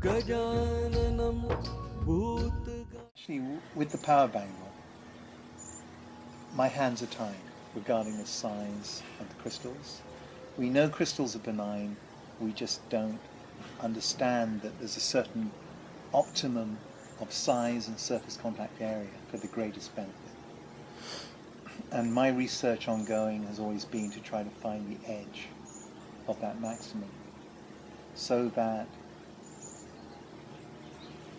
Actually, with the power bangle, my hands are tied regarding the size of the crystals. We know crystals are benign, we just don't understand that there's a certain optimum of size and surface contact area for the greatest benefit. And my research ongoing has always been to try to find the edge of that maximum, so that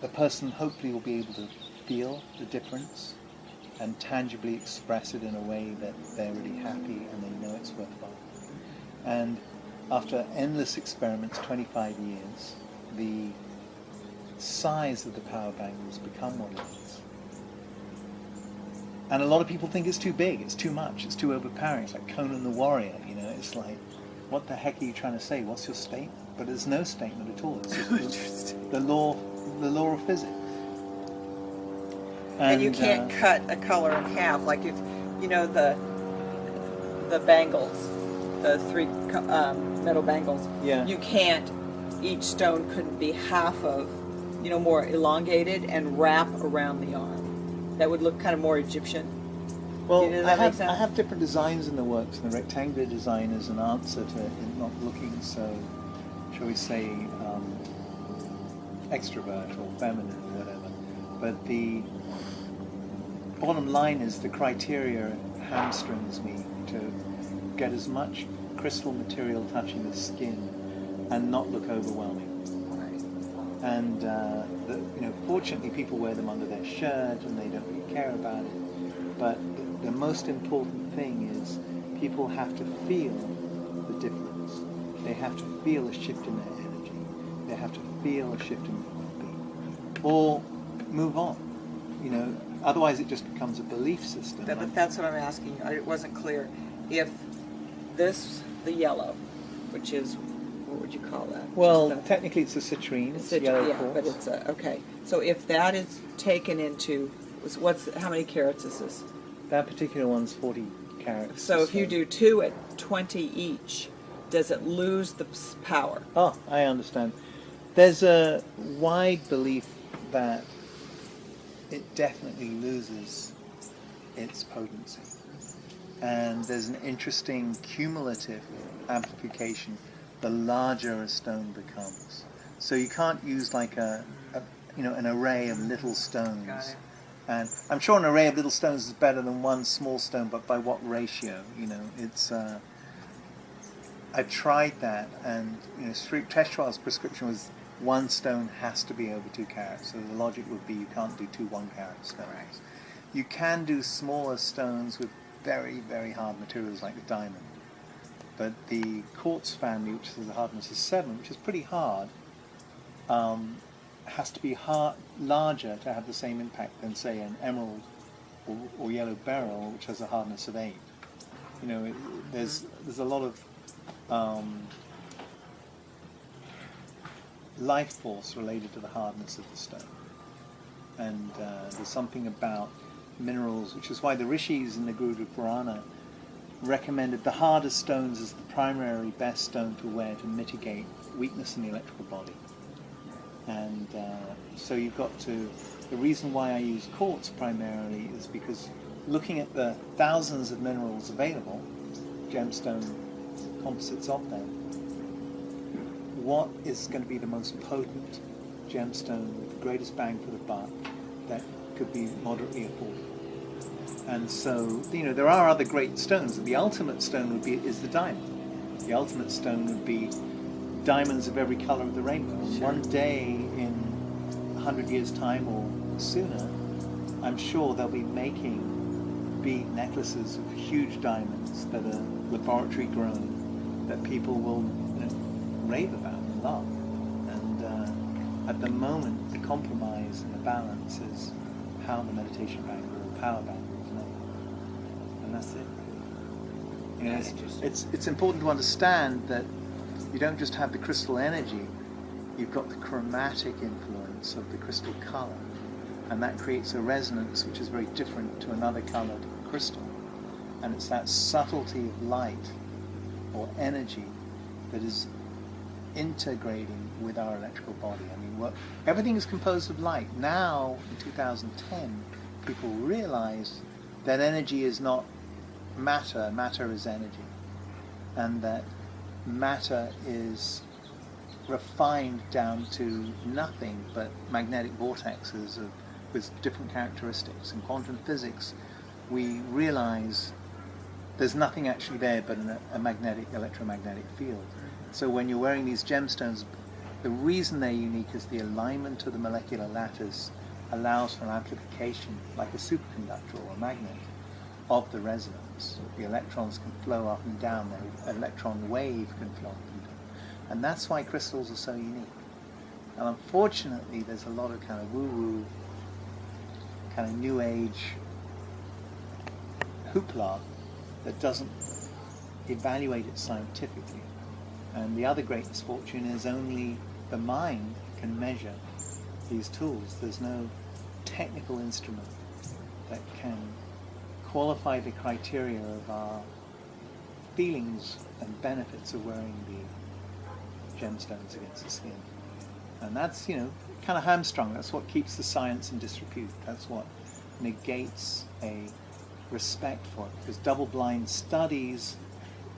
the person hopefully will be able to feel the difference and tangibly express it in a way that they're really happy and they know it's worthwhile. And after endless experiments, 25 years, the size of the power bangle has become what it is. And a lot of people think it's too big, it's too much, it's too overpowering. It's like Conan the Warrior, you know, it's like, what the heck are you trying to say? What's your statement? But there's no statement at all. It's just the law of physics. And you can't cut a color in half, like if, you know, the bangles, the three metal bangles, yeah. You can't, each stone couldn't be half of, you know, more elongated and wrap around the arm. That would look kind of more Egyptian. Well, You know, I have different designs in the works, and the rectangular design is an answer to it not looking so, shall we say, extrovert or feminine or whatever. But the bottom line is the criteria hamstrings me to get as much crystal material touching the skin and not look overwhelming. And you know, fortunately, people wear them under their shirt and they don't really care about it. But the most important thing is people have to feel the difference. They have to feel a shift in their energy. They have to feel a shift in their beat, or move on. You know, otherwise it just becomes a belief system. But that's what I'm asking you. It wasn't clear. If this, the yellow, which is, what would you call that? Well, technically it's a citrine. It's yellow quartz. But it's okay. So if that is taken into, how many carats is this? That particular one's 40 carats. So if you do 2 at 20 each, does it lose the power? Oh, I understand. There's a wide belief that it definitely loses its potency. And there's an interesting cumulative amplification the larger a stone becomes. So you can't use like an array of little stones. Got it. And I'm sure an array of little stones is better than one small stone, but by what ratio? You know, it's. I tried that, and you know, Testral's prescription was one stone has to be over 2 carats. So the logic would be you can't do 2 1-carat stones. Right. You can do smaller stones with very, very hard materials like the diamond. But the quartz family, which is the hardness is 7, which is pretty hard, has to be larger to have the same impact than, say, an emerald or yellow beryl, which has a hardness of 8. You know, there's a lot of life force related to the hardness of the stone. And there's something about minerals, which is why the rishis in the Guru Purana recommended the hardest stones as the primary best stone to wear to mitigate weakness in the electrical body. And so you've got to, the reason why I use quartz primarily is because looking at the thousands of minerals available, gemstone composites of them, what is going to be the most potent gemstone with the greatest bang for the buck that could be moderately affordable? And so, you know, there are other great stones. The ultimate stone is the diamond. The ultimate stone would be diamonds of every color of the rainbow. Sure. One day in 100 years' time or sooner, I'm sure they'll be making bead necklaces of huge diamonds that are laboratory grown, that people will, you know, rave about and love. And at the moment, the compromise and the balance is how the meditation bangle or power bangle is made. And that's it. You know, it's important to understand that you don't just have the crystal energy, you've got the chromatic influence of the crystal color. And that creates a resonance which is very different to another colored crystal. And it's that subtlety of light or energy that is integrating with our electrical body. I mean, everything is composed of light. Now, in 2010, people realize that energy is not matter, matter is energy, and that matter is refined down to nothing but magnetic vortexes with different characteristics. In quantum physics, we realize there's nothing actually there but a magnetic, electromagnetic field. So when you're wearing these gemstones, the reason they're unique is the alignment of the molecular lattice allows for amplification, like a superconductor or a magnet, of the resonance. The electrons can flow up and down, the electron wave can flow up and down. And that's why crystals are so unique. And unfortunately, there's a lot of kind of woo-woo, kind of new age hoopla that doesn't evaluate it scientifically. And the other great misfortune is only the mind can measure these tools. There's no technical instrument that can qualify the criteria of our feelings and benefits of wearing the gemstones against the skin. And that's, kind of hamstrung. That's what keeps the science in disrepute. That's what negates a respect for it. Because double-blind studies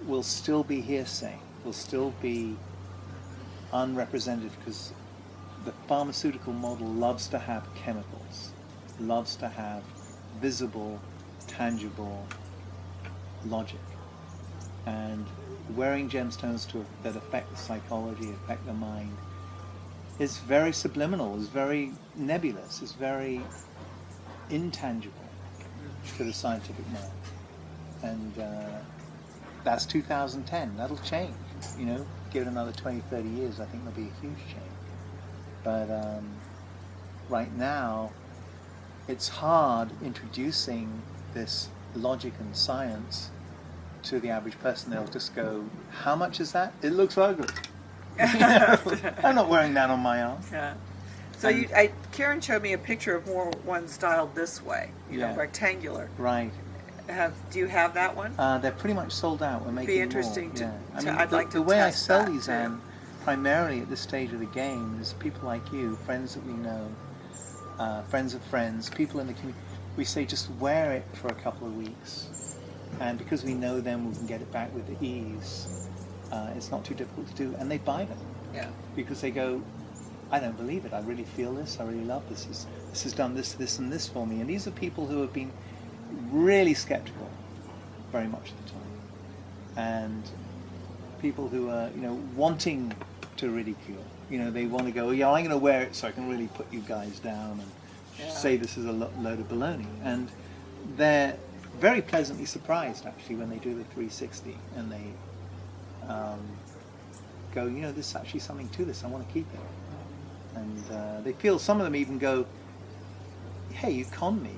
will still be hearsay, will still be unrepresentative, because the pharmaceutical model loves to have chemicals, loves to have visible, tangible logic. And wearing gemstones that affect the psychology, affect the mind, is very subliminal, is very nebulous, is very intangible to the scientific mind. And that's 2010. That'll change. Give it another 20, 30 years, I think there'll be a huge change. But right now, it's hard introducing this logic and science to the average person. They'll just go, how much is that? It looks ugly. I'm not wearing that on my arm. Yeah. So Karen showed me a picture of one styled this way, rectangular. Right. Do you have that one? They're pretty much sold out. We're making Be interesting more. I'd like to the way I test sell that, these, too. Primarily at this stage of the game, is people like you, friends that we know, friends of friends, people in the community. We say just wear it for a couple of weeks, and because we know them, we can get it back with ease. It's not too difficult to do, and they buy them. Yeah. Because they go, I don't believe it. I really feel this. I really love this. This has done this, this, and this for me. And these are people who have been really skeptical, very much of the time, and people who are, wanting to ridicule. They want to go, I'm going to wear it so I can really put you guys down and say this is a load of baloney. And they're very pleasantly surprised, actually, when they do the 360 and they go, there's actually something to this. I want to keep it. And they feel, some of them even go, hey, you conned me.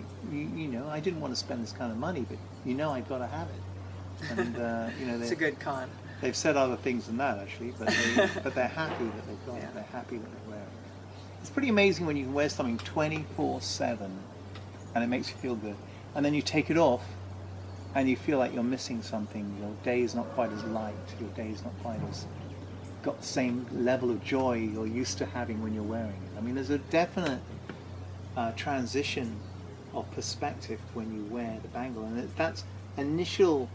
I didn't want to spend this kind of money, but I've got to have it. And it's a good con. They've said other things than that, actually, but they're happy that they've got it. They're happy that they wear it. It's pretty amazing when you can wear something 24/7 and it makes you feel good, and then you take it off and you feel like you're missing something. Your day is not quite as light. Your day is not quite as got the same level of joy you're used to having when you're wearing it. I mean, there's a definite transition of perspective when you wear the bangle, and that initial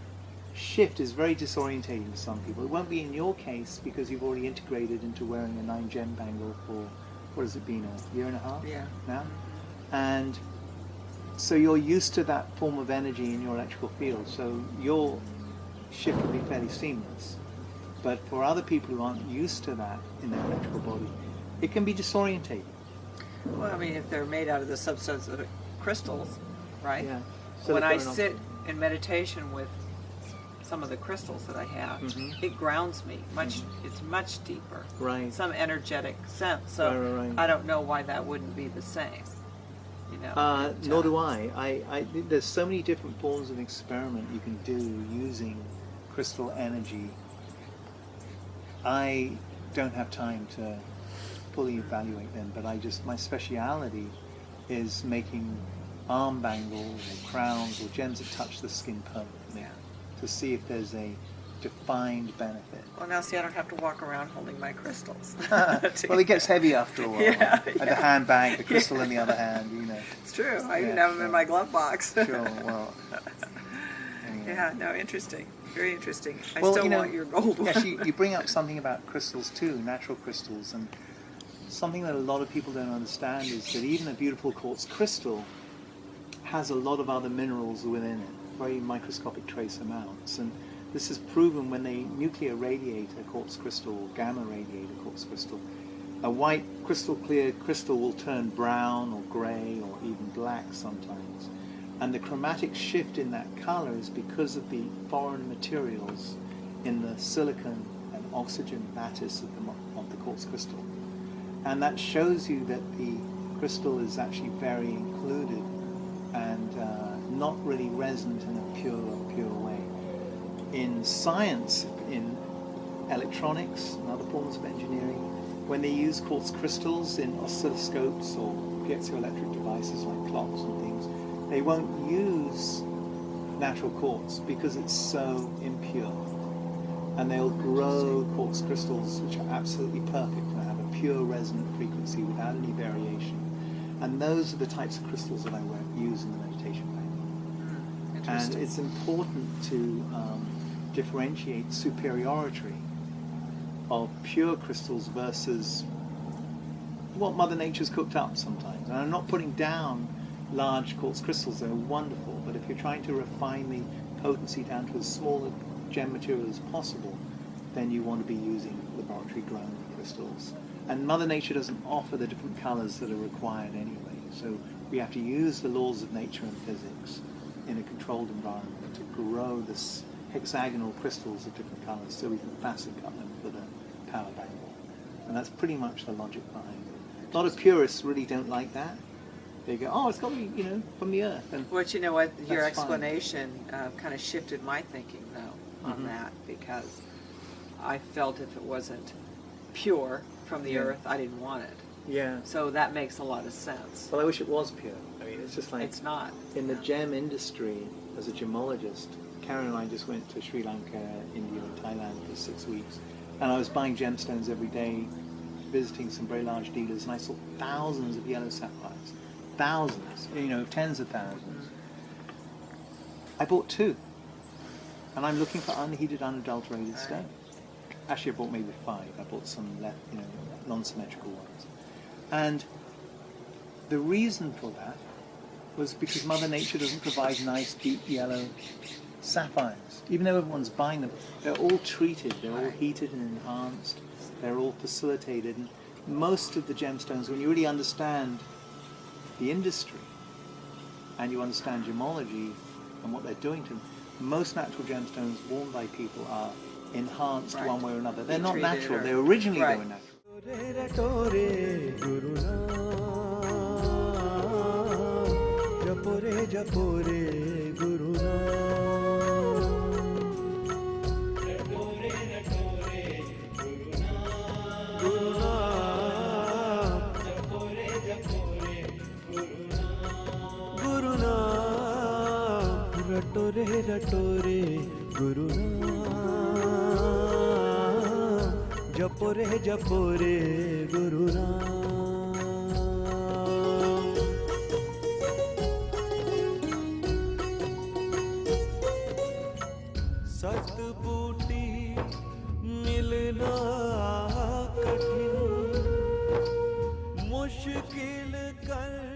shift is very disorientating to some people. It won't be in your case because you've already integrated into wearing a 9-gem bangle for, what has it been, a year and a half now? And so you're used to that form of energy in your electrical field, so your shift will be fairly seamless. But for other people who aren't used to that in their electrical body, it can be disorientating. Well, I mean, if they're made out of the substance of crystals, right? Yeah. So when I sit in meditation with some of the crystals that I have, it grounds me much. It's much deeper, right? Some energetic sense. So right. I don't know why that wouldn't be the same. Nor do I. There's so many different forms of experiment you can do using crystal energy. I don't have time to fully evaluate them, but my speciality is making arm bangles or crowns or gems that touch the skin permanently, to see if there's a defined benefit. Well, now see, I don't have to walk around holding my crystals. Well, it gets heavy after a while. Yeah, And the handbag, the crystal in the other hand, you know. It's true. I even Yeah, have them sure. in my glove box. Sure, well. Anyway. Yeah, no, interesting. Very interesting. I Well, still you know, want your gold one. Yes, you bring up something about crystals too, natural crystals, and something that a lot of people don't understand is that even a beautiful quartz crystal has a lot of other minerals within it, very microscopic trace amounts. And this is proven when they nuclear radiate a quartz crystal or gamma radiate a quartz crystal. A white crystal clear crystal will turn brown or grey or even black sometimes. And the chromatic shift in that color is because of the foreign materials in the silicon and oxygen lattice of the quartz crystal. And that shows you that the crystal is actually very included and not really resonant in a pure way. In science, in electronics and other forms of engineering, when they use quartz crystals in oscilloscopes or piezoelectric devices like clocks and things, they won't use natural quartz because it's so impure. And they'll grow quartz crystals which are absolutely perfect and have a pure resonant frequency without any variation. And those are the types of crystals that I use in the Meditation Bangle. And it's important to differentiate superiority of pure crystals versus what Mother Nature's cooked up sometimes. And I'm not putting down large quartz crystals, they're wonderful, but if you're trying to refine the potency down to as small a gem material as possible, then you want to be using laboratory grown crystals. And Mother Nature doesn't offer the different colors that are required anyway, so we have to use the laws of nature and physics in a controlled environment to grow this hexagonal crystals of different colors so we can facet cut them for the power bangle. And that's pretty much the logic behind it. A lot of purists really don't like that. They go, oh, it's got to be, from the earth. And But you know what, your that's fine. explanation kind of shifted my thinking, though, on that, because I felt if it wasn't pure from the earth, I didn't want it. Yeah. So that makes a lot of sense. Well, I wish it was pure. I mean, it's just like... It's not. In the gem industry, as a gemologist, Karen and I just went to Sri Lanka, India, and Thailand for 6 weeks. And I was buying gemstones every day, visiting some very large dealers, and I saw thousands of yellow sapphires. Thousands, tens of thousands. I bought 2. And I'm looking for unheated, unadulterated stone. Actually, I bought maybe 5. I bought some non-symmetrical ones. And the reason for that was because Mother Nature doesn't provide nice, deep yellow sapphires. Even though everyone's buying them, they're all treated, they're all heated and enhanced, they're all facilitated. And most of the gemstones, when you really understand the industry and you understand gemology and what they're doing to them, most natural gemstones worn by people are enhanced one way or another. They're not natural, they originally they were natural. रटोरे गुरु जपोरे गुरु सतबूटी मिलना कठिन मुश्किल कर